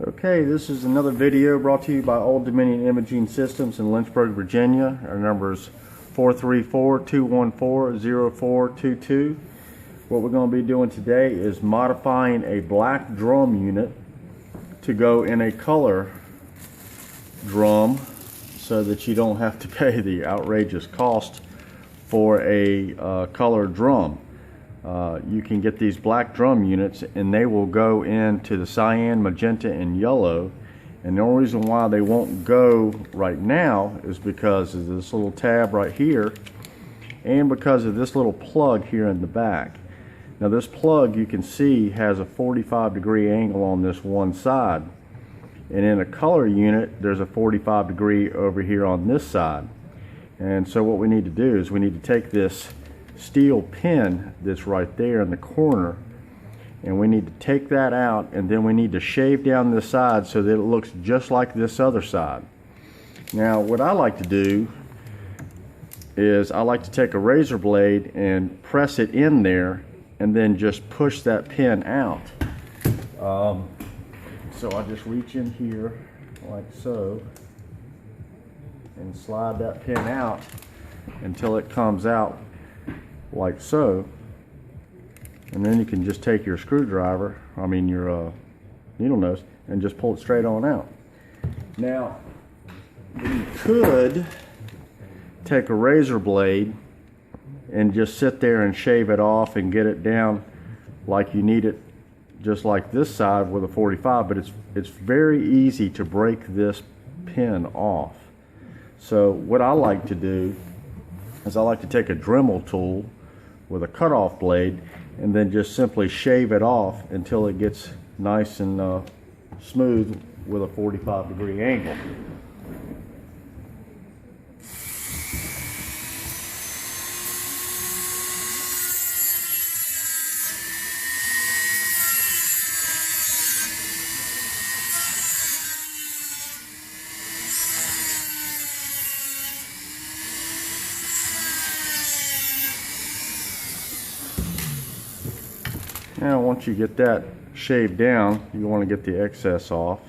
Okay, this is another video brought to you by Old Dominion Imaging Systems in Lynchburg, Virginia. Our number is 434-214-0422. What we're going to be doing today is modifying a black drum unit to go in a color drum so that you don't have to pay the outrageous cost for a color drum. You can get these black drum units and they will go into the cyan, magenta, and yellow. And the only reason why they won't go right now is because of this little tab right here and because of this little plug here in the back. Now this plug, you can see, has a 45-degree angle on this one side. And in a color unit, there's a 45-degree over here on this side. And so what we need to do is we need to take this steel pin that's right there in the corner, and we need to take that out, and then we need to shave down this side so that it looks just like this other side. Now what I like to do is I like to take a razor blade and press it in there and then just push that pin out. So I just reach in here like so and slide that pin out until it comes out like so, and then you can just take your screwdriver, your needle nose, and just pull it straight on out. Now you could take a razor blade and just sit there and shave it off and get it down like you need it, just like this side with a 45, but it's very easy to break this pin off. So what I like to do is I like to take a Dremel tool with a cutoff blade and then just simply shave it off until it gets nice and smooth with a 45-degree angle. Now once you get that shaved down, you want to get the excess off.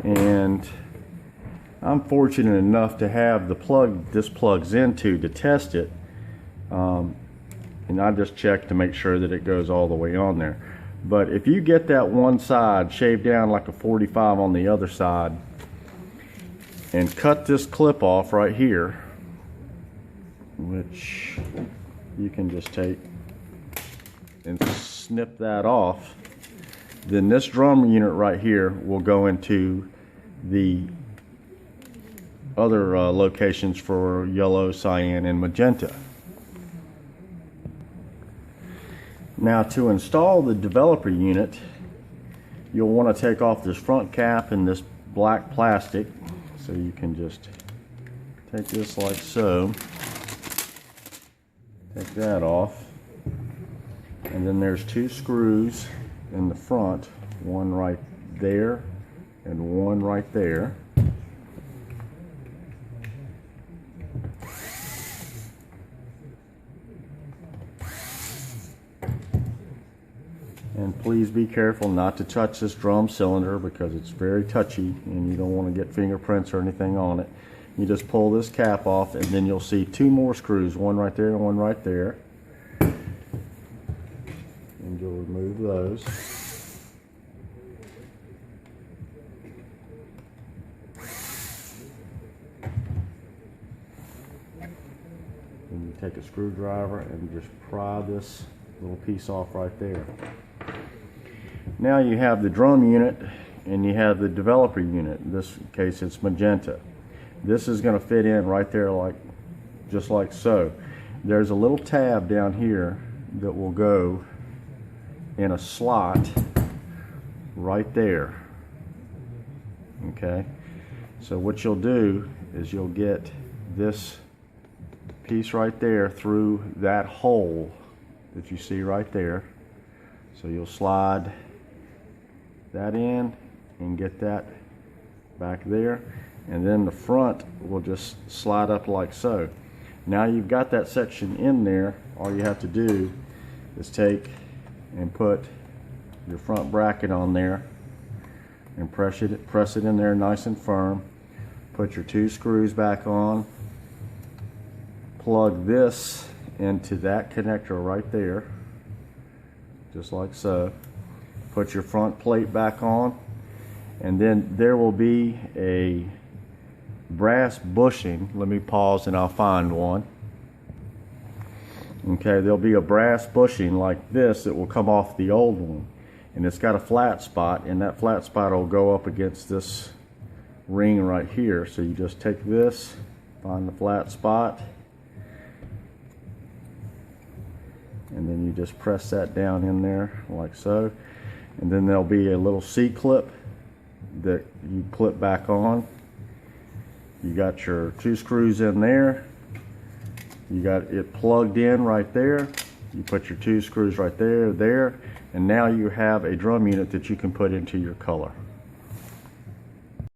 And I'm fortunate enough to have the plug this plugs into to test it. And I just check to make sure that it goes all the way on there. But if you get that one side shaved down like a 45 on the other side and cut this clip off right here, which you can just take and snip that off, then this drum unit right here will go into the other locations for yellow, cyan, and magenta. Now to install the developer unit, you'll want to take off this front cap and this black plastic. So you can just take this like so. Take that off, and then there's two screws in the front, one right there and one right there. And please be careful not to touch this drum cylinder because it's very touchy and you don't want to get fingerprints or anything on it. You just pull this cap off, and then you'll see two more screws, one right there and one right there. And you'll remove those. And you take a screwdriver and just pry this little piece off right there. Now you have the drum unit and you have the developer unit. In this case it's magenta. This is going to fit in right there just like so. There's a little tab down here that will go in a slot right there. Okay, so what you'll do is you'll get this piece right there through that hole that you see right there. So you'll slide that in and get that back there. And then the front will just slide up like so. Now you've got that section in there, all you have to do is take and put your front bracket on there and press it in there nice and firm. Put your 2 screws back on. Plug this into that connector right there, just like so. Put your front plate back on, and then there will be a brass bushing. Let me pause and I'll find one. Okay, there'll be a brass bushing like this that will come off the old one, and it's got a flat spot, and that flat spot will go up against this ring right here. So you just take this, find the flat spot, and then you just press that down in there like so. And then there'll be a little C-clip that you clip back on. You got your 2 screws in there. You got it plugged in right there. You put your 2 screws right there, and now you have a drum unit that you can put into your color.